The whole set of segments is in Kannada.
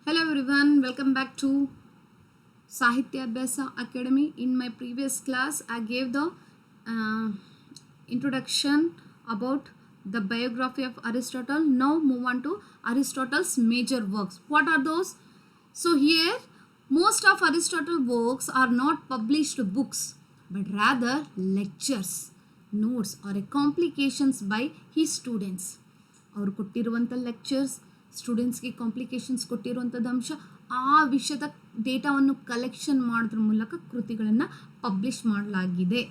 Hello everyone, welcome back to Sahitya Abhyasa Academy. In my previous class, I gave the uh, introduction about the biography of Aristotle. Now move on to Aristotle's major works. What are those? So here, most of Aristotle's works are not published books, but rather lectures, notes or complications by his students. ಅವರು ಕೊಟ್ಟಿರುವಂಥ ಲೆಕ್ಚರ್ಸ್ ಸ್ಟೂಡೆಂಟ್ಸ್ಗೆ ಕಾಂಪ್ಲಿಕೇಶನ್ಸ್ ಕೊಟ್ಟಿರುವಂಥದ್ದು ಅಂಶ ಆ ವಿಷಯದ ಡೇಟಾವನ್ನು ಕಲೆಕ್ಷನ್ ಮಾಡೋದ್ರ ಮೂಲಕ ಕೃತಿಗಳನ್ನು ಪಬ್ಲಿಷ್ ಮಾಡಲಾಗಿದೆ.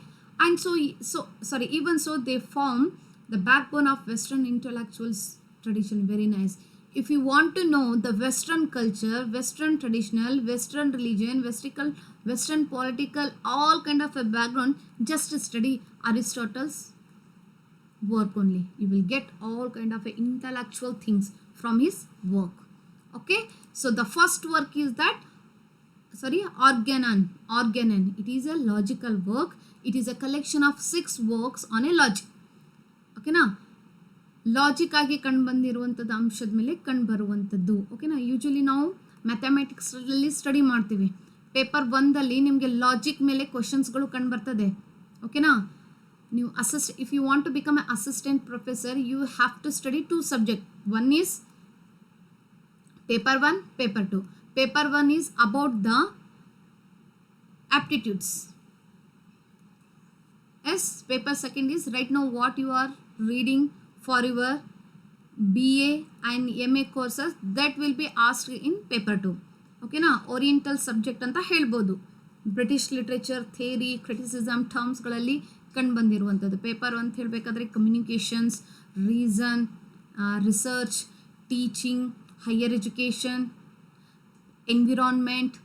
And even so they form the backbone of western intellectuals tradition. Very nice. If you want to know the Western culture, Western traditional, Western religion, Western political, all kind of a background, just study Aristotle's work only. You will get all kind of intellectual things from his work. Okay, so the first work is that Organon. It is a logical work. It is a collection of 6 works on a logic. ಓಕೆನಾ, ಲಾಜಿಕ್ ಆಗಿ ಕಂಡು ಬಂದಿರುವಂಥದ್ದು ಅಂಶದ ಮೇಲೆ ಕಂಡು ಬರುವಂಥದ್ದು. ಓಕೆನಾ, ಯೂಶಲಿ ನಾವು ಮ್ಯಾಥಮೆಟಿಕ್ಸಲ್ಲಿ ಸ್ಟಡಿ ಮಾಡ್ತೀವಿ. ಪೇಪರ್ 1ದಲ್ಲಿ ನಿಮಗೆ ಲಾಜಿಕ್ ಮೇಲೆ ಕ್ವಶನ್ಸ್ಗಳು ಕಂಡು ಬರ್ತದೆ. ಓಕೆನಾ, ನೀವು if you want to become a assistant professor, you have to study 2 subject. One is paper 1, paper 2. Paper 1 is about the aptitudes. Yes, paper 2 is right now what you are reading for your BA and MA courses, that will be asked in paper 2. ಓಕೆನಾ, ಓರಿಯೆಂಟಲ್ ಸಬ್ಜೆಕ್ಟ್ ಅಂತ ಹೇಳ್ಬೋದು. ಬ್ರಿಟಿಷ್ ಲಿಟ್ರೇಚರ್, ಥಿಯರಿ, ಕ್ರಿಟಿಸಿಸಮ್ ಟರ್ಮ್ಸ್ಗಳಲ್ಲಿ ಕಂಡು ಬಂದಿರುವಂಥದ್ದು. ಪೇಪರ್ 1 ಹೇಳಬೇಕಾದ್ರೆ communications, reason, research, teaching, higher education, environment,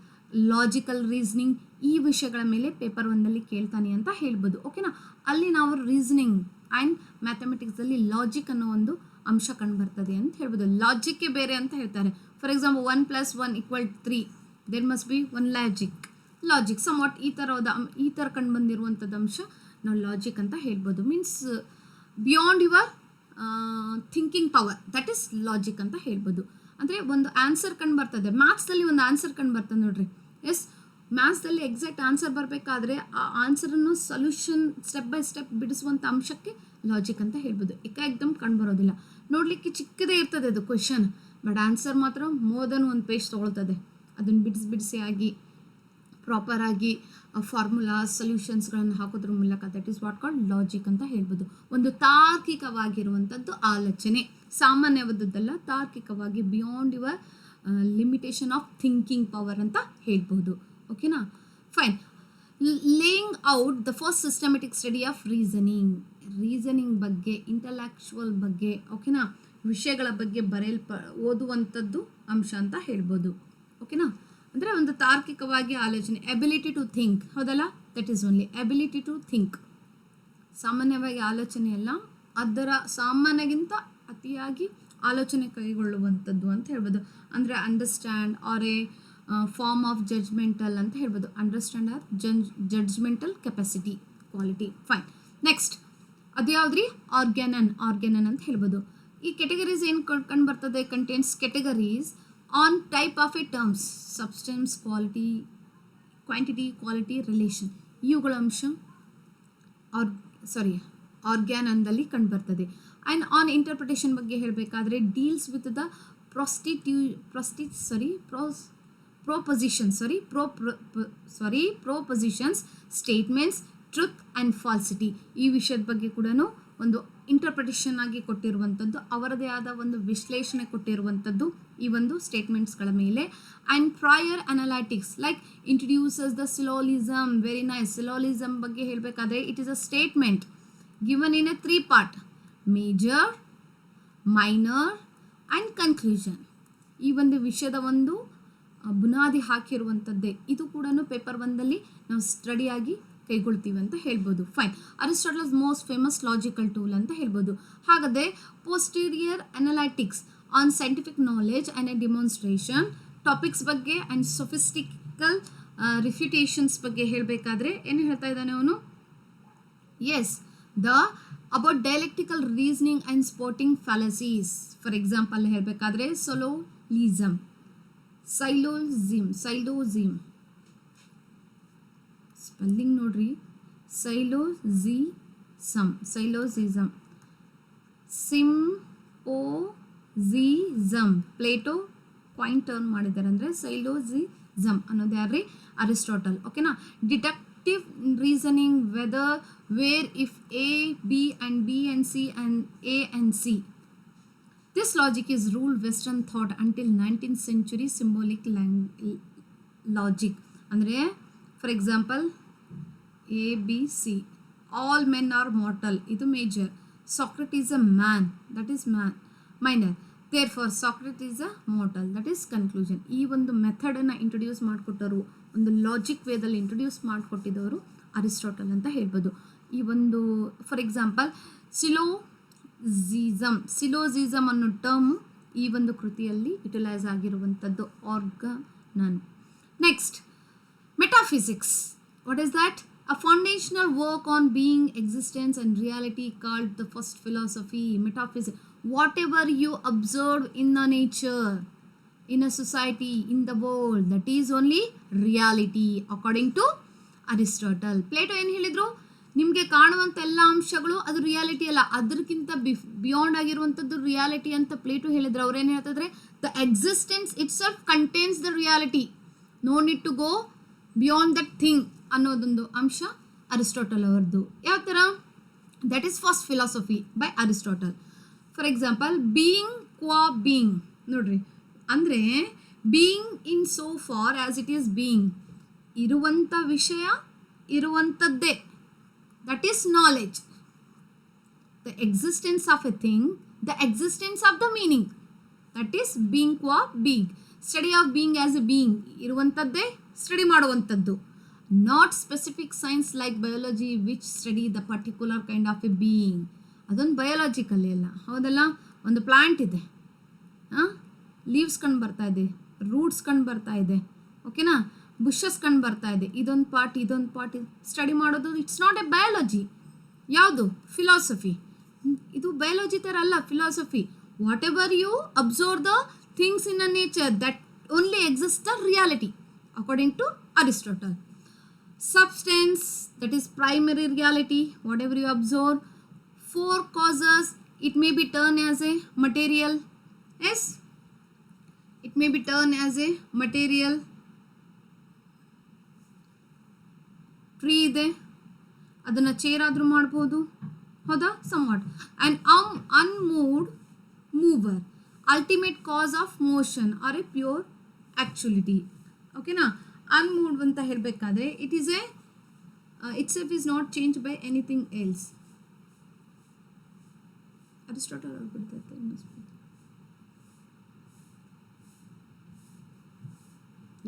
logical reasoning, ಈ ವಿಷಯಗಳ ಮೇಲೆ ಪೇಪರ್ 1ನಲ್ಲಿ ಕೇಳ್ತಾನೆ ಅಂತ ಹೇಳ್ಬೋದು. ಓಕೆನಾ, ಅಲ್ಲಿ ನಾವು ರೀಸನಿಂಗ್ ಆ್ಯಂಡ್ ಮ್ಯಾಥಮೆಟಿಕ್ಸಲ್ಲಿ ಲಾಜಿಕ್ ಅನ್ನೋ ಒಂದು ಅಂಶ ಕಂಡು ಬರ್ತದೆ ಅಂತ ಹೇಳ್ಬೋದು. ಲಾಜಿಕ್ಕೇ ಬೇರೆ ಅಂತ ಹೇಳ್ತಾರೆ. For example 1 + 1 = 3, there must be one logic somewhat ಈ ಥರ ಕಂಡು ಬಂದಿರುವಂಥದ್ದು ಅಂಶ ನಾವು ಲಾಜಿಕ್ ಅಂತ ಹೇಳ್ಬೋದು. Means beyond your thinking power, that is logic ಅಂತ ಹೇಳ್ಬೋದು. ಅಂದರೆ ಒಂದು ಆನ್ಸರ್ ಕಂಡು ಬರ್ತದೆ. ಮ್ಯಾಥ್ಸಲ್ಲಿ ಒಂದು ಆನ್ಸರ್ ಕಂಡು ಬರ್ತದೆ ನೋಡ್ರಿ. ಎಸ್, ಮ್ಯಾಥ್ಸಲ್ಲಿ ಎಕ್ಸಾಕ್ಟ್ ಆನ್ಸರ್ ಬರಬೇಕಾದ್ರೆ ಆ ಆನ್ಸರನ್ನು ಸೊಲ್ಯೂಷನ್ ಸ್ಟೆಪ್ ಬೈ ಸ್ಟೆಪ್ ಬಿಡಿಸುವಂಥ ಅಂಶಕ್ಕೆ ಲಾಜಿಕ್ ಅಂತ ಹೇಳ್ಬೋದು. ಏಕದಮ್ ಕಂಡು ಬರೋದಿಲ್ಲ. ನೋಡಲಿಕ್ಕೆ ಚಿಕ್ಕದೇ ಇರ್ತದೆ ಅದು ಕ್ವೆಶನ್, ಬಟ್ ಆನ್ಸರ್ ಮಾತ್ರ ಮೋರ್ ದೆನ್ 1 ಪೇಜ್ ತೊಗೊಳ್ತದೆ. ಅದನ್ನು ಬಿಡಿಸಿ ಆಗಿ ಪ್ರಾಪರಾಗಿ ಫಾರ್ಮುಲಾ ಸೊಲ್ಯೂಷನ್ಸ್ಗಳನ್ನು ಹಾಕೋದ್ರ ಮೂಲಕ, that is what called logic ಅಂತ ಹೇಳ್ಬೋದು. ಒಂದು ತಾರ್ಕಿಕವಾಗಿರುವಂಥದ್ದು ಆಲೋಚನೆ, ಸಾಮಾನ್ಯವಾದದ್ದಲ್ಲ, ತಾರ್ಕಿಕವಾಗಿ beyond your limitation of thinking power ಅಂತ ಹೇಳ್ಬೋದು. ಓಕೆನಾ, fine. Laying out the first systematic study of reasoning ಬಗ್ಗೆ, ಇಂಟಲೆಕ್ಚುವಲ್ ಬಗ್ಗೆ, ಓಕೆನಾ, ವಿಷಯಗಳ ಬಗ್ಗೆ ಓದುವಂಥದ್ದು ಅಂಶ ಅಂತ ಹೇಳ್ಬೋದು. ಓಕೆನಾ, ಅಂದರೆ ಒಂದು ತಾರ್ಕಿಕವಾಗಿ ಆಲೋಚನೆ, ಎಬಿಲಿಟಿ ಟು ಥಿಂಕ್, ಹೌದಲ್ಲ, that is only ability to think. ಸಾಮಾನ್ಯವಾಗಿ ಆಲೋಚನೆ ಅಲ್ಲ, ಅದರ ಸಾಮಾನ್ಯಗಿಂತ ಅತಿಯಾಗಿ ಆಲೋಚನೆ ಕೈಗೊಳ್ಳುವಂಥದ್ದು ಅಂತ ಹೇಳ್ಬೋದು. ಅಂದರೆ understand or a form of judgmental ಅಂತ ಹೇಳ್ಬೋದು. Understand or judgmental capacity, quality. Fine. Next ಅದು ಯಾವುದ್ರಿ? ಆರ್ಗ್ಯಾನನ್ ಅಂತ ಹೇಳ್ಬೋದು. ಈ ಕೆಟಗರೀಸ್ ಏನು ಕಂಡು ಬರ್ತದೆ? Contents categories on type of A terms, substance, quantity, quality, relation, ಇವುಗಳ ಅಂಶ ಆರ್ಗ್ಯಾನನ್ದಲ್ಲಿ ಕಂಡು ಬರ್ತದೆ. ಆ್ಯಂಡ್ ಆನ್ ಇಂಟರ್ಪ್ರಿಟೇಷನ್ ಬಗ್ಗೆ ಹೇಳಬೇಕಾದ್ರೆ deals with the propositions, statements, truth and falsity, ಈ ವಿಷಯದ ಬಗ್ಗೆ ಕೂಡ ಒಂದು ಇಂಟರ್ಪ್ರಿಟೇಷನ್ ಆಗಿ ಕೊಟ್ಟಿರುವಂಥದ್ದು, ಅವರದೇ ಆದ ಒಂದು ವಿಶ್ಲೇಷಣೆ ಕೊಟ್ಟಿರುವಂಥದ್ದು ಈ ಒಂದು ಸ್ಟೇಟ್ಮೆಂಟ್ಸ್ಗಳ ಮೇಲೆ. And prior analytics like introduces the syllogism. Very nice. Syllogism ಬಗ್ಗೆ ಹೇಳಬೇಕಾದ್ರೆ it is a statement given in a 3 part: major, minor and conclusion. ಈ ಒಂದು ವಿಷಯದ ಒಂದು ಬುನಾದಿ ಹಾಕಿರುವಂಥದ್ದೇ. ಇದು ಕೂಡ ಪೇಪರ್ 1ದಲ್ಲಿ ನಾವು ಸ್ಟಡಿಯಾಗಿ ಕೈಗೊಳ್ತೀವಿ ಅಂತ ಹೇಳ್ಬೋದು. Fine. Aristotle's most famous logical tool ಅಂತ ಹೇಳ್ಬೋದು. ಹಾಗಾದರೆ posterior analytics on scientific knowledge and a demonstration topics ಬಗ್ಗೆ ಆ್ಯಂಡ್ ಸೊಫಿಸ್ಟಿಕಲ್ ರಿಫ್ಯೂಟೇಷನ್ಸ್ ಬಗ್ಗೆ ಹೇಳಬೇಕಾದ್ರೆ ಏನು ಹೇಳ್ತಾ ಇದ್ದಾನೆ ಅವನು? Yes, about dialectical reasoning and sporting fallacies. For example, ಹೇಳಬೇಕಾದ್ರೆ ಸೊಲೋಲಿಸಮ್, ಸೈಲೋಸಿಮ್ ಸ್ಪೆಲ್ಲಿಂಗ್ ನೋಡ್ರಿ, syllogism symposium. Plato point turn ಮಾಡಿದ್ದಾರೆ ಅಂದರೆ ಸೈಲೋಸಿಸಮ್ ಅನ್ನೋದು ಯಾರ್ರಿ? ಅರಿಸ್ಟಾಟಲ್. ಓಕೆನಾ? Deductive reasoning where if A B and B and C and A and C. This logic is ruled Western thought until 19th century. Symbolic logic ಅಂದರೆ for example A B C, all men are mortal, ಇದು major. Socrates a man, that is minor. Therefore Socrates a mortal, that is conclusion. ಈ ಒಂದು ಮೆಥಡನ್ನು ಇಂಟ್ರೊಡ್ಯೂಸ್ ಮಾಡಿಕೊಟ್ಟವರು, ಒಂದು ಲಾಜಿಕ್ ವೇದಲ್ಲಿ ಇಂಟ್ರೊಡ್ಯೂಸ್ ಮಾಡಿಕೊಟ್ಟಿದ್ದವರು ಅರಿಸ್ಟಾಟಲ್ ಅಂತ ಹೇಳ್ಬೋದು. ಈ ಒಂದು ಫಾರ್ ಎಕ್ಸಾಂಪಲ್ ಸಿಲೋಸಿಸಮ್ ಅನ್ನೋ ಟರ್ಮ್ ಈ ಒಂದು ಕೃತಿಯಲ್ಲಿ ಯುಟಿಲೈಸ್ ಆಗಿರುವಂಥದ್ದು. Organon. Next, metaphysics. What is that? A foundational work on being, existence and reality called the first philosophy. Metaphysics. Whatever you observe in the nature, in a society, in the world, that is only reality according to Aristotle. Plato ಏನು ಹೇಳಿದ್ರು? ನಿಮಗೆ ಕಾಣುವಂಥ ಎಲ್ಲ ಅಂಶಗಳು ಅದು ರಿಯಾಲಿಟಿ ಅಲ್ಲ, ಅದಕ್ಕಿಂತ ಬಿಯಾಂಡ್ ಆಗಿರುವಂಥದ್ದು ರಿಯಾಲಿಟಿ ಅಂತ ಪ್ಲೇಟೋ ಹೇಳಿದ್ರು. ಅವ್ರೇನು ಹೇಳ್ತಿದ್ರೆ? The existence itself contains the reality, no need to go beyond that thing ಅನ್ನೋದೊಂದು ಅಂಶ ಅರಿಸ್ಟಾಟಲ್ ಅವರದ್ದು. ಯಾವ ಥರ? That is first philosophy by Aristotle. For example being qua being ನೋಡ್ರಿ, ಅಂದರೆ being in so far as it is being, ಇರುವಂಥ ವಿಷಯ ಇರುವಂಥದ್ದೇ, that is knowledge. The existence of a thing, the existence of the meaning, that is being qua being. Study of being as a being, ಇರುವಂಥದ್ದೇ ಸ್ಟಡಿ ಮಾಡುವಂಥದ್ದು. Not specific science like biology which study the particular kind of a being. ಅದೊಂದು ಬಯೋಲಾಜಿಕಲ್ಲಿ ಅಲ್ಲ, ಹೌದಲ್ಲ? ಒಂದು ಪ್ಲಾಂಟ್ ಇದೆ, ಲೀವ್ಸ್ ಕಂಡು ಬರ್ತಾ ಇದೆ, ರೂಟ್ಸ್ ಕಂಡು ಬರ್ತಾ ಇದೆ, ಓಕೆನಾ? ಬುಷಸ್ ಕಂಡು ಬರ್ತಾ ಇದೆ, ಇದೊಂದು ಪಾರ್ಟ್ ಸ್ಟಡಿ ಮಾಡೋದು. It's not a biology. ಯಾವುದು? ಫಿಲಾಸಫಿ. ಇದು ಬಯಾಲಜಿ ಥರ ಅಲ್ಲ, philosophy. Whatever you observe the things in a nature, that only exist the reality according to Aristotle. Substance, that is primary reality, whatever you observe. Four causes, it may be turned as a material. Yes, it may be turned as a material. Tree ಇದೆ, ಅದನ್ನು ಚೇರ್ ಆದರೂ ಮಾಡ್ಬೋದು, ಹೌದಾ? Somewhat. And unmoved mover, ultimate cause of motion or a pure actuality. ಓಕೆನಾ? ಅನ್ಮೂವ್ಡ್ ಅಂತ ಹೇಳಬೇಕಾದ್ರೆ it is a itself is not change by anything else. Aristotle ಅವ್ರು ಬಿಡ್ತೈತೆ.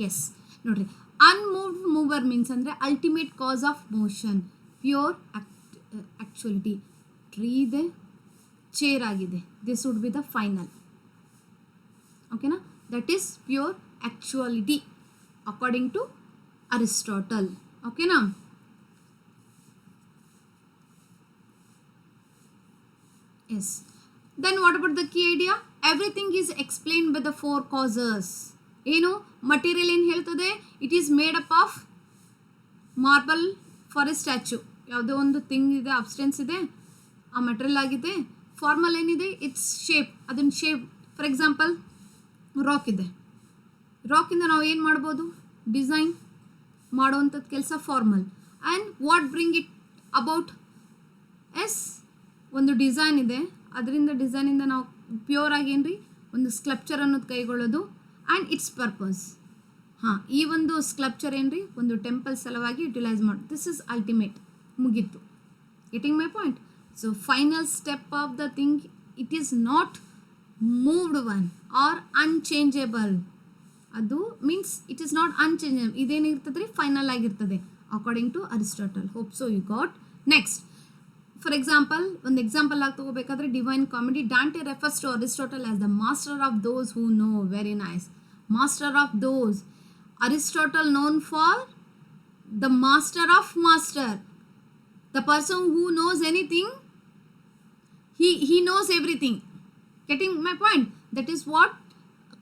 ಎಸ್ ನೋಡ್ರಿ, ಅನ್ಮೂವ್ಡ್ ಮೂವರ್ ಮೀನ್ಸ್ ಅಂದರೆ ultimate cause of motion, pure actuality. Tree ಇದೆ, ಚೇರ್ ಆಗಿದೆ, this would be the final. ಓಕೆನಾ? That is pure actuality according to Aristotle. Okay now? Yes. Then what about the key idea? Everything is explained by the four causes. ಏನು ಮಟೀರಿಯಲ್ ಏನು ಹೇಳ್ತದೆ? It is made up of marble for A statue. ಯಾವುದೋ ಒಂದು ಥಿಂಗ್ ಇದೆ, ಅಬ್ಸ್ಟೆನ್ಸ್ ಇದೆ, ಆ ಮೆಟೀರಿಯಲ್ ಆಗಿದೆ. ಫಾರ್ಮಲ್ ಏನಿದೆ? ಇಟ್ಸ್ ಶೇಪ್, ಅದನ್ನ ಶೇಪ್. ಫಾರ್ ಎಕ್ಸಾಂಪಲ್ ರಾಕ್ ಇದೆ, ರಾಕಿಂದ ನಾವು ಏನು ಮಾಡ್ಬೋದು? ಡಿಸೈನ್ ಮಾಡುವಂಥದ್ದು ಕೆಲಸ formal. And what bring it about? Yes, ಒಂದು ಡಿಸೈನ್ ಇದೆ, ಅದರಿಂದ ಡಿಸೈನಿಂದ ನಾವು ಪ್ಯೂರ್ ಆಗಿ ಏನ್ರಿ ಒಂದು ಸ್ಕಲ್ಪ್ಚರ್ ಅನ್ನೋದು ಕೈಗೊಳ್ಳೋದು. ಆ್ಯಂಡ್ ಇಟ್ಸ್ ಪರ್ಪಸ್, ಈ ಒಂದು ಸ್ಕಲ್ಪ್ಚರ್ ಏನ್ರಿ ಒಂದು ಟೆಂಪಲ್ ಸಲುವಾಗಿ ಯುಟಿಲೈಸ್ ಮಾಡೋದು. ದಿಸ್ ಇಸ್ ಅಲ್ಟಿಮೇಟ್, ಮುಗೀತು. Getting my point? So final step of the thing, it is not moved one or unchangeable. ಅದು means it is not unchangeable. ಇದೇನಿರ್ತದೆ ರೀ? ಫೈನಲ್ ಆಗಿರ್ತದೆ according to Aristotle. Hope so you got. Next, for example ಒಂದು ಎಕ್ಸಾಂಪಲ್ ಆಗಿ ತಗೋಬೇಕಾದ್ರೆ divine comedy. Dante refers to Aristotle as the master of those who know. Very nice. Master of those. Aristotle known for the master of master, the person who knows anything, he knows everything. Getting my point? That is what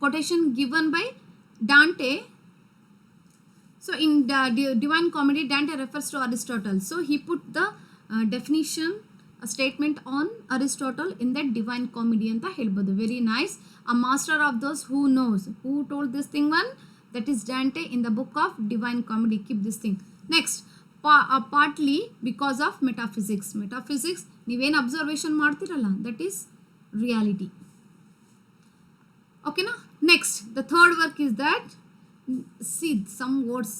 quotation given by Dante. So in Divine Comedy, Dante refers to Aristotle. So he put the definition, a statement on Aristotle in that Divine Comedy anta helbodu. Very nice. A master of those who knows. Who told this thing one? That is Dante in the book of Divine Comedy. Keep this thing. Next, partly because of metaphysics. Metaphysics, ನೀವೇನು ಅಬ್ಸರ್ವೇಷನ್ ಮಾಡ್ತಿರಲ್ಲ, that is reality. Okay na? Next, the third work is that, see some words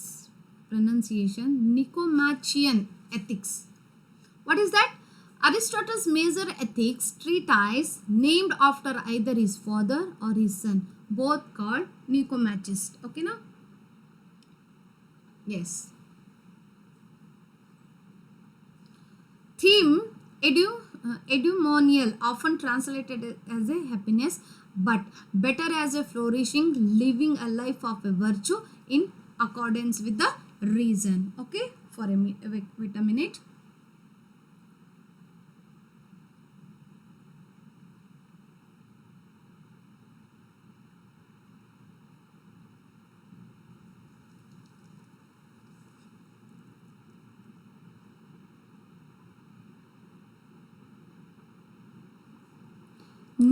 pronunciation, Nicomachean Ethics. What is that? Aristotle's major ethics treatise named after either his father or his son, both called Nicomacheans. Okay na? Yes. Theme, eudaimonial, often translated as a happiness, but better as a flourishing, living a life of a virtue in accordance with the reason. Okay, for wait a minute.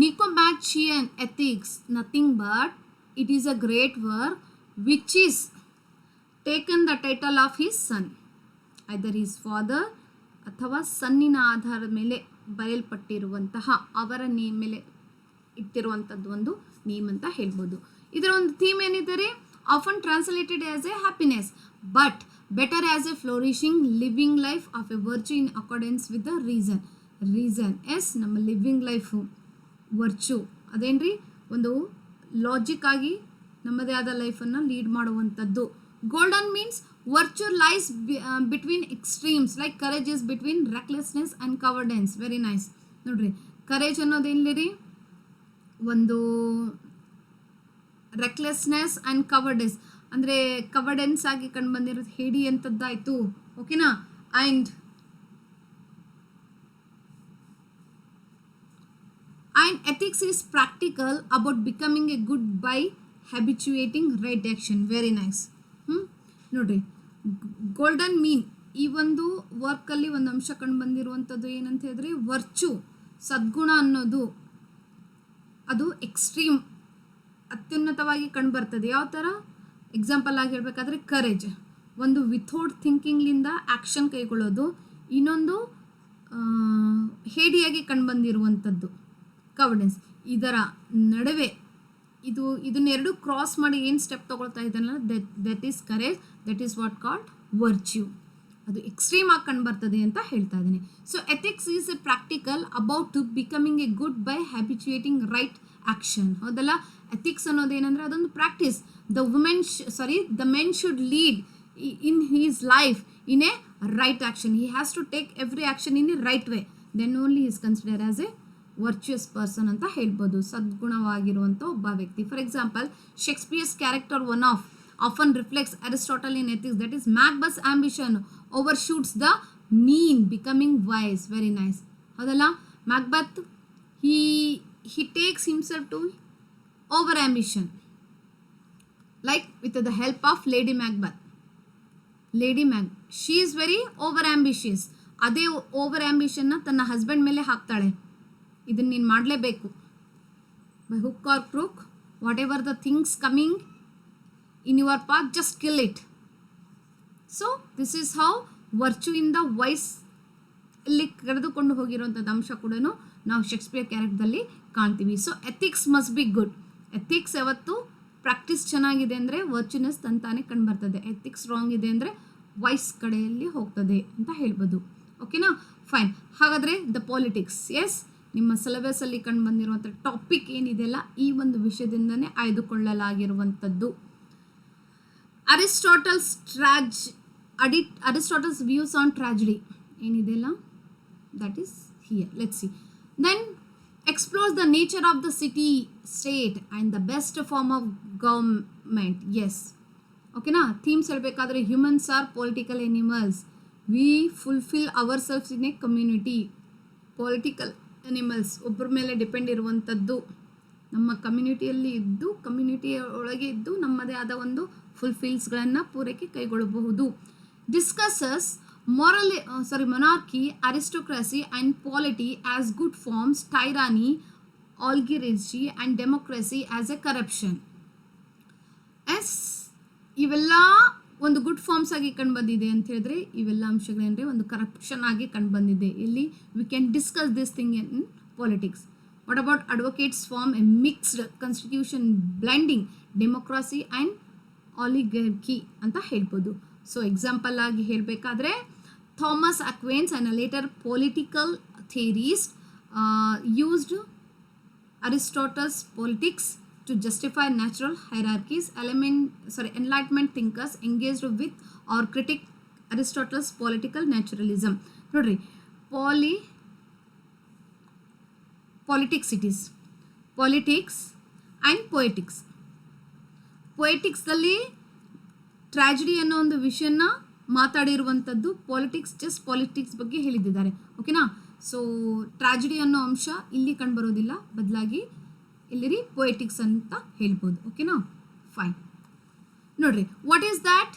Nicomachean Ethics, nothing but it is a great work which is taken the title of his son, either his father ಅಥವಾ ಸನ್ನಿನ ಆಧಾರದ ಮೇಲೆ ಬರೆಯಲ್ಪಟ್ಟಿರುವಂತಹ ಅವರ ನೇಮ್ ಮೇಲೆ ಇಟ್ಟಿರುವಂಥದ್ದು ಒಂದು ನೇಮ್ ಅಂತ ಹೇಳ್ಬೋದು. ಇದರ ಒಂದು ಥೀಮ್ ಏನಿದ್ದಾರೆ, often translated as a happiness but better as a flourishing living life of a virtue in accordance with the reason yes ನಮ್ಮ ಲಿವಿಂಗ್ ಲೈಫು ವರ್ಚು ಅದೇನ್ರಿ, ಒಂದು ಲಾಜಿಕ್ ಆಗಿ ನಮ್ಮದೇ ಆದ ಲೈಫನ್ನು ಲೀಡ್ ಮಾಡುವಂಥದ್ದು. Golden means virtue lies between extremes, like courage is between recklessness and cowardness. Very nice. ನೋಡ್ರಿ, ಕರೇಜ್ ಅನ್ನೋದೇನಿಲ್ಲ ರೀ, ಒಂದು ರೆಕ್ಲೆಸ್ನೆಸ್ ಆ್ಯಂಡ್ ಕವರ್ಡೆನ್ಸ್ ಅಂದರೆ ಕವರ್ಡೆನ್ಸ್ ಆಗಿ ಕಂಡು ಬಂದಿರೋದು ಹೇಡಿ ಅಂತದ್ದಾಯಿತು. ಓಕೆನಾ? And ethics is practical about becoming a good by habituating right action. Very nice. ನೋಡ್ರಿ, ಗೋಲ್ಡನ್ ಮೀನ್ ಈ ಒಂದು ವರ್ಕಲ್ಲಿ ಒಂದು ಅಂಶ ಕಂಡು ಬಂದಿರುವಂಥದ್ದು ಏನಂತ ಹೇಳಿದ್ರೆ, ವರ್ಚು ಸದ್ಗುಣ ಅನ್ನೋದು ಅದು ಎಕ್ಸ್ಟ್ರೀಮ್ ಅತ್ಯುನ್ನತವಾಗಿ ಕಂಡು ಬರ್ತದೆ. ಯಾವ ಥರ? ಎಕ್ಸಾಂಪಲ್ ಆಗಿ ಹೇಳಬೇಕಾದ್ರೆ ಕರೇಜ್, ಒಂದು ವಿಥೌಟ್ ಥಿಂಕಿಂಗ್ಲಿಂದ ಆ್ಯಕ್ಷನ್ ಕೈಗೊಳ್ಳೋದು. ಇನ್ನೊಂದು ಹೇಡಿಯಾಗಿ ಕಂಡು ಬಂದಿರುವಂಥದ್ದು ಕವರ್ಡೆನ್ಸ್. ಇದರ ನಡುವೆ ಇದನ್ನೆರಡು ಕ್ರಾಸ್ ಮಾಡಿ ಏನು ಸ್ಟೆಪ್ ತೊಗೊಳ್ತಾ ಇದ್ದಾನಲ್ಲ, that is courage, that is what called virtue. ಅದು ಎಕ್ಸ್ಟ್ರೀಮ್ ಆಗಿ ಕಂಡು ಬರ್ತದೆ ಅಂತ ಹೇಳ್ತಾ ಇದ್ದೀನಿ. So ethics is a practical about to becoming a good by habituating right action. ಹೌದಲ್ಲ? ಎಥಿಕ್ಸ್ ಅನ್ನೋದೇನೆಂದರೆ ಅದೊಂದು practice. The men should lead in his life in a right action. He has to take every action in a right way, then only is consider as a virtuous person ಅಂತ ಹೇಳ್ಬೋದು, ಸದ್ಗುಣವಾಗಿರುವಂಥ ಒಬ್ಬ ವ್ಯಕ್ತಿ. For example, Shakespeare's character one of often reflects Aristotle in ethics, that is Macbeth's ambition overshoots the mean becoming vice. Very nice. ಹೌದಲ್ಲ? Macbeth he takes himself to over ambition, like with the help of Lady Macbeth. She is very over ambitious. ಅದೇ ಓವರ್ ಆಂಬಿಷನ್ನ ತನ್ನ ಹಸ್ಬೆಂಡ್ ಮೇಲೆ ಹಾಕ್ತಾಳೆ, ಇದನ್ನು ನೀನು ಮಾಡಲೇಬೇಕು, by hook or crook, whatever the things coming in your path, just kill it. So this is how virtue in the vice ಇಲ್ಲಿ ಕರೆದುಕೊಂಡು ಹೋಗಿರುವಂಥದ್ದು ಅಂಶ ಕೂಡ ನಾವು ಶೇಕ್ಸ್ಪಿಯರ್ ಕ್ಯಾರೆಕ್ಟರ್ದಲ್ಲಿ ಕಾಣ್ತೀವಿ. So ethics must be good. Ethics ಯಾವತ್ತು ಪ್ರಾಕ್ಟೀಸ್ ಚೆನ್ನಾಗಿದೆ ಅಂದರೆ ವರ್ಚುನೆಸ್ ತಂತಾನೆ ಕಂಡು ಬರ್ತದೆ. ಎಥಿಕ್ಸ್ ರಾಂಗ್ ಇದೆ ಅಂದರೆ ವೈಸ್ ಕಡೆಯಲ್ಲಿ ಹೋಗ್ತದೆ ಅಂತ ಹೇಳ್ಬೋದು. ಓಕೆನಾ? ಫೈನ್. ಹಾಗಾದರೆ ದ ಪಾಲಿಟಿಕ್ಸ್, ಎಸ್, ನಿಮ್ಮ ಸಿಲೆಬಸಲ್ಲಿ ಕಂಡು ಬಂದಿರುವಂಥ ಟಾಪಿಕ್ ಏನಿದೆಯಲ್ಲ ಈ ಒಂದು ವಿಷಯದಿಂದನೇ ಆಯ್ದುಕೊಳ್ಳಲಾಗಿರುವಂಥದ್ದು. ಅರಿಸ್ಟಾಟಲ್ಸ್ ವ್ಯೂಸ್ ಆನ್ ಟ್ರಾಜಿಡಿ ಏನಿದೆಯಲ್ಲ, that is here. Let's see. Then explores the nature of the city state and the best form of government. Yes. Okay na? Themes helbekadre humans are political animals. We fulfill ourselves in a community. Political animals ಒಬ್ಬರ ಮೇಲೆ ಡಿಪೆಂಡ್ ಇರುವಂಥದ್ದು. ನಮ್ಮ ಕಮ್ಯುನಿಟಿಯಲ್ಲಿ ಇದ್ದು ಕಮ್ಯುನಿಟಿಯ ಒಳಗೆ ಇದ್ದು ನಮ್ಮದೇ ಆದ ಒಂದು ಫುಲ್ಫಿಲ್ಸ್ಗಳನ್ನು ಪೂರೈಕೆ ಕೈಗೊಳ್ಳಬಹುದು. Discusses monarchy, aristocracy and polity as good forms, tyranny, oligarchy and democracy as a corruption. Yes, ಇವೆಲ್ಲ ಒಂದು ಗುಡ್ ಫಾರ್ಮ್ಸ್ ಆಗಿ ಕಂಡು ಬಂದಿದೆ ಅಂತ ಹೇಳಿದ್ರೆ ಇವೆಲ್ಲ ಅಂಶಗಳೇನಂದರೆ ಒಂದು ಕರಪ್ಷನ್ ಆಗಿ ಕಂಡು ಬಂದಿದೆ. ಇಲ್ಲಿ we can discuss this thing in politics. What about advocates form a mixed constitution blending democracy and oligarchy ಅಂತ ಹೇಳ್ಬೋದು. ಸೊ ಎಕ್ಸಾಂಪಲ್ ಆಗಿ ಹೇಳಬೇಕಾದ್ರೆ Thomas Aquinas and later political theories used Aristotle's politics to justify natural hierarchies. Enlightenment thinkers engaged with or critic Aristotle's political naturalism. ನೋಡ್ರಿ, politics and poetics. ಪೊಯೆಟಿಕ್ಸಲ್ಲಿ ಟ್ರಾಜಿಡಿ ಅನ್ನೋ ಒಂದು ವಿಷಯನ ಮಾತಾಡಿರುವಂಥದ್ದು, ಪಾಲಿಟಿಕ್ಸ್ ಬಗ್ಗೆ ಹೇಳಿದ್ದಾರೆ. ಓಕೆನಾ? ಸೊ ಟ್ರಾಜಿಡಿ ಅನ್ನೋ ಅಂಶ ಇಲ್ಲಿ ಕಂಡುಬರೋದಿಲ್ಲ, ಬದಲಾಗಿ ಇಲ್ಲಿ ಪೊಯೆಟಿಕ್ಸ್ ಅಂತ ಹೇಳ್ಬೋದು. ಓಕೆನಾ? ಫೈನ್. ನೋಡ್ರಿ, what is that?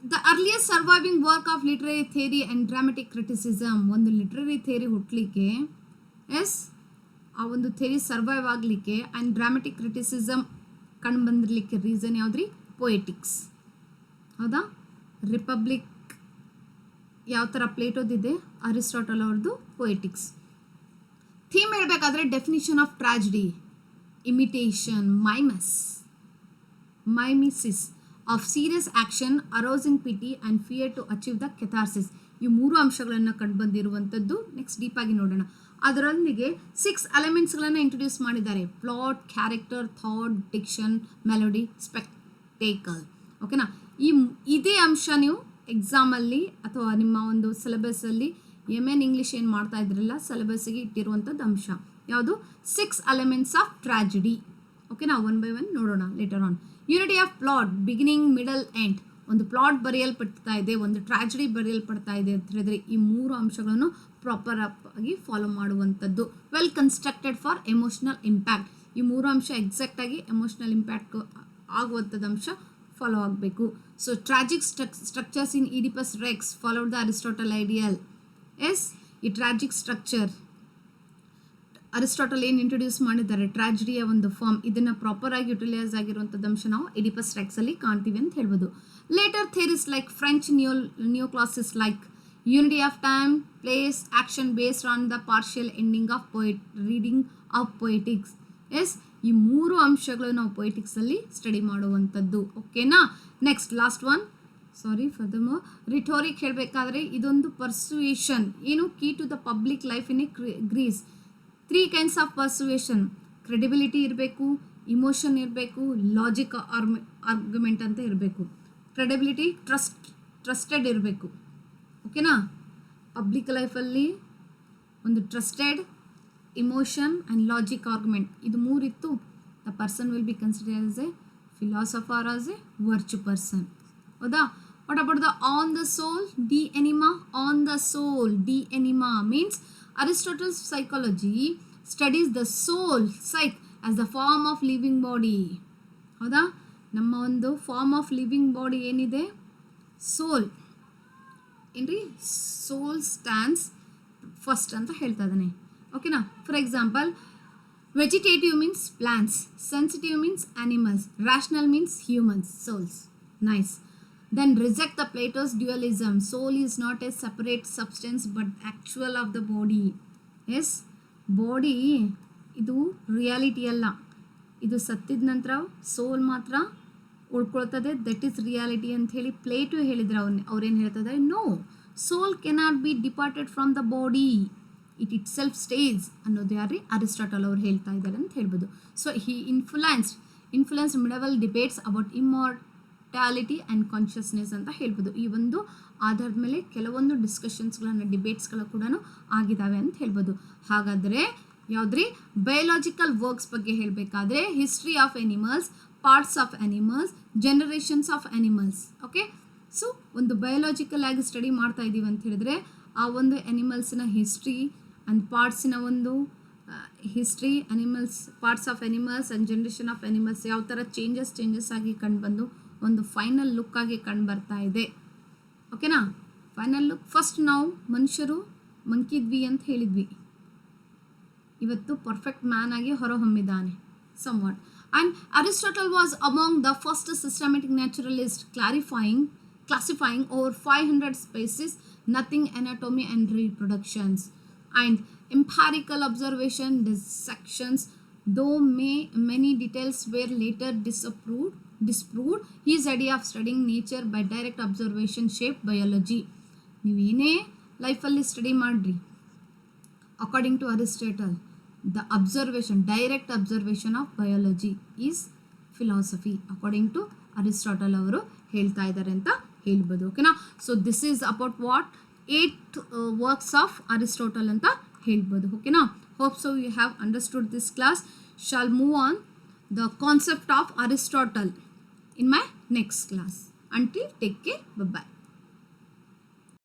The earliest surviving work of literary theory and dramatic criticism. ಒಂದು ಲಿಟ್ರರಿ ಥಿಯರಿ ಹುಟ್ಟಲಿಕ್ಕೆ, ಎಸ್, ಆ ಒಂದು ಥಿಯರಿ ಸರ್ವೈವ್ ಆಗಲಿಕ್ಕೆ ಆ್ಯಂಡ್ ಡ್ರಾಮೆಟಿಕ್ ಕ್ರಿಟಿಸಿಸಮ್ ಕಂಡು ಬಂದಿರಲಿಕ್ಕೆ ರೀಸನ್ ಯಾವುದ್ರಿ? ಪೊಯೆಟಿಕ್ಸ್. ಹೌದಾ? ರಿಪಬ್ಲಿಕ್ ಯಾವ ಥರ ಪ್ಲೇಟೋದಿದೆ, ಅರಿಸ್ಟಾಟಲ್ ಅವ್ರದ್ದು ಪೊಯೆಟಿಕ್ಸ್. ಥೀಮ್ ಹೇಳಬೇಕಾದ್ರೆ definition of tragedy, imitation, mimesis of serious action, arousing pity and fear to achieve the catharsis. ಈ ಮೂರು ಅಂಶಗಳನ್ನು ಕಂಡು ಬಂದಿರುವಂಥದ್ದು. ನೆಕ್ಸ್ಟ್ ಡೀಪಾಗಿ ನೋಡೋಣ. ಅದರೊಂದಿಗೆ 6 ಎಲಿಮೆಂಟ್ಸ್ಗಳನ್ನು ಇಂಟ್ರೊಡ್ಯೂಸ್ ಮಾಡಿದ್ದಾರೆ: plot, character, thought, diction, melody, spectacle. ಓಕೆನಾ? ಇದೇ ಅಂಶ ನೀವು ಎಕ್ಸಾಮಲ್ಲಿ ಅಥವಾ ನಿಮ್ಮ ಒಂದು ಸಿಲೆಬಸ್ಸಲ್ಲಿ MN ಇಂಗ್ಲೀಷ್ ಏನು ಮಾಡ್ತಾ ಇದ್ರಲ್ಲ, ಸಿಲೆಬಸ್ಸಿಗೆ ಇಟ್ಟಿರುವಂಥದ್ದು ಅಂಶ ಯಾವುದು? 6 ಎಲಿಮೆಂಟ್ಸ್ ಆಫ್ ಟ್ರಾಜಿಡಿ. ಓಕೆನಾ? ಒನ್ ಬೈ ಒನ್ ನೋಡೋಣ later on. Unity of plot, beginning, middle, end. ಒಂದು ಪ್ಲಾಟ್ ಬರೆಯಲ್ಪಡ್ತಾ ಇದೆ, ಒಂದು ಟ್ರಾಜಿಡಿ ಬರೆಯಲ್ಪಡ್ತಾ ಇದೆ ಅಂತ ಹೇಳಿದ್ರೆ ಈ ಮೂರು ಅಂಶಗಳನ್ನು ಪ್ರಾಪರ್ ಆಗಿ ಫಾಲೋ ಮಾಡುವಂಥದ್ದು. Well constructed for emotional impact. ಈ ಮೂರು ಅಂಶ ಎಕ್ಸಾಕ್ಟಾಗಿ ಎಮೋಷನಲ್ ಇಂಪ್ಯಾಕ್ಟ್ ಆಗುವಂಥದ್ದು ಅಂಶ ಫಾಲೋ ಆಗಬೇಕು. So tragic structures in Oedipus Rex followed the Aristotle ideal. Yes, ಈ ಟ್ರಾಜಿಕ್ ಸ್ಟ್ರಕ್ಚರ್ ಅರಿಸ್ಟಾಟಲ್ ಏನು ಇಂಟ್ರೊಡ್ಯೂಸ್ ಮಾಡಿದ್ದಾರೆ, ಟ್ರಾಜಿಡಿಯ ಒಂದು ಫಾರ್ಮ್, ಇದನ್ನು ಪ್ರಾಪರ್ ಆಗಿ ಯುಟಿಲೈಸ್ ಆಗಿರುವಂಥದ್ದು ಅಂಶ ನಾವು ಎಡಿಪಸ್ ರೆಕ್ಸಲ್ಲಿ ಕಾಣ್ತೀವಿ ಅಂತ ಹೇಳ್ಬೋದು. Later theories like French new classics like unity of time, place, action based on the partial ending of reading of poetics. Yes, ಈ ಮೂರು ಅಂಶಗಳು ನಾವು ಪೊಯೆಟಿಕ್ಸಲ್ಲಿ ಸ್ಟಡಿ ಮಾಡುವಂಥದ್ದು. ಓಕೆನಾ? Next last one, furthermore rhetoric ಹೇಳಬೇಕಾದ್ರೆ ಇದೊಂದು ಪರ್ಸುಯೇಷನ್. ಏನು? Key to the public life in a Greece. 3 kinds of persuasion: credibility ಇರಬೇಕು, ಇಮೋಷನ್ ಇರಬೇಕು, ಲಾಜಿಕ್ ಆರ್ಗ್ಯುಮೆಂಟ್ ಅಂತ ಇರಬೇಕು. ಕ್ರೆಡಿಬಿಲಿಟಿ, ಟ್ರಸ್ಟೆಡ್ ಇರಬೇಕು. ಓಕೆನಾ? ಪಬ್ಲಿಕ್ ಲೈಫಲ್ಲಿ ಒಂದು trusted, emotion and logic argument, ಇದು ಮೂರಿತ್ತು, the person will be considered as a philosopher, as a virtue person. ಹೌದಾ? What about the on the soul, De Anima? On the soul, De Anima means Aristotle's psychology studies the soul, psyche, as the form of living body. ಹೌದಾ? ನಮ್ಮ ಒಂದು ಫಾರ್ಮ್ ಆಫ್ ಲಿವಿಂಗ್ ಬಾಡಿ ಏನಿದೆ, ಸೋಲ್ ಏನ್ರಿ? ಸೋಲ್ ಸ್ಟ್ಯಾಂಡ್ಸ್ ಫಸ್ಟ್ ಅಂತ ಹೇಳ್ತಾ ಇದ್ದಾನೆ. ಓಕೆನಾ? For example, vegetative means plants, sensitive means animals, rational means humans, souls. Nice. Then reject the Plato's dualism. Soul is not a separate substance but actual of the body. Yes, body ಇದು ರಿಯಾಲಿಟಿ ಅಲ್ಲ, ಇದು ಸತ್ತಿದ ನಂತರ ಸೋಲ್ ಮಾತ್ರ ಉಳ್ಕೊಳ್ತದೆ, ದಟ್ ಈಸ್ ರಿಯಾಲಿಟಿ ಅಂತ ಹೇಳಿ ಪ್ಲೇಟೋ ಹೇಳಿದ್ರು. ಅವ್ರೇನು ಹೇಳ್ತಿದ್ದಾರೆ? No, soul cannot be departed from the body, it itself stays ಅನ್ನೋದು ಯಾರು? ಅರಿಸ್ಟಾಟಲ್ ಅವ್ರು ಹೇಳ್ತಾ ಇದ್ದಾರೆ ಅಂತ ಹೇಳ್ಬೋದು. So he influenced medieval debates about immortality and consciousness ಅಂತ ಹೇಳ್ಬೋದು. ಈ ಒಂದು ಆಧಾರದ ಮೇಲೆ ಕೆಲವೊಂದು ಡಿಸ್ಕಷನ್ಸ್ಗಳನ್ನು, ಡಿಬೇಟ್ಸ್ಗಳು ಕೂಡ ಆಗಿದ್ದಾವೆ ಅಂತ ಹೇಳ್ಬೋದು. ಹಾಗಾದರೆ ಯಾವುದ್ರಿ? ಬಯೋಲಾಜಿಕಲ್ ವರ್ಕ್ಸ್ ಬಗ್ಗೆ ಹೇಳಬೇಕಾದ್ರೆ history of animals, parts of animals, generations of animals. Okay, so ಒಂದು ಬಯೋಲಾಜಿಕಲ್ ಆಗಿ ಸ್ಟಡಿ ಮಾಡ್ತಾ ಇದ್ದೀವಿ ಅಂತ ಹೇಳಿದ್ರೆ ಆ ಒಂದು ಎನಿಮಲ್ಸಿನ ಹಿಸ್ಟ್ರಿ ಆ್ಯಂಡ್ ಪಾರ್ಟ್ಸಿನ ಒಂದು history, animals, parts of animals and generation of animals ಯಾವ ಥರ ಚೇಂಜಸ್ ಆಗಿ ಕಂಡುಬಂದು ಒಂದು ಫೈನಲ್ ಲುಕ್ ಆಗಿ ಕಂಡುಬರ್ತಾ ಇದೆ. ಓಕೆನಾ? Final look. ಫಸ್ಟ್ ನಾವು ಮನುಷ್ಯರು ಮಂಕಿದ್ವಿ ಅಂತ ಹೇಳಿದ್ವಿ, ಇವತ್ತು ಪರ್ಫೆಕ್ಟ್ ಮ್ಯಾನ್ ಆಗಿ ಹೊರಹೊಮ್ಮಿದ್ದಾನೆ somewhat. And Aristotle was among the first systematic naturalists classifying over 500 species, nothing anatomy and reproductions, and empirical observation dissections, though many details were later disproved. His idea of studying nature by direct observation shaped biology. ನೀವೇನೇ ಲೈಫಲ್ಲಿ ಸ್ಟಡಿ ಮಾಡಿರಿ, according to Aristotle, the direct observation of biology is philosophy. According to Aristotle ಅವರು ಹೇಳ್ತಾ ಇದ್ದಾರೆ ಅಂತ ಹೇಳ್ಬೋದು. ಓಕೆನಾ? So this is about what 8 works of Aristotle ಅಂತ ಹೇಳ್ಬೋದು. ಓಕೆನಾ? Hope so you have understood this class. Shall move on the concept of Aristotle in my next class. Until take care, bye bye.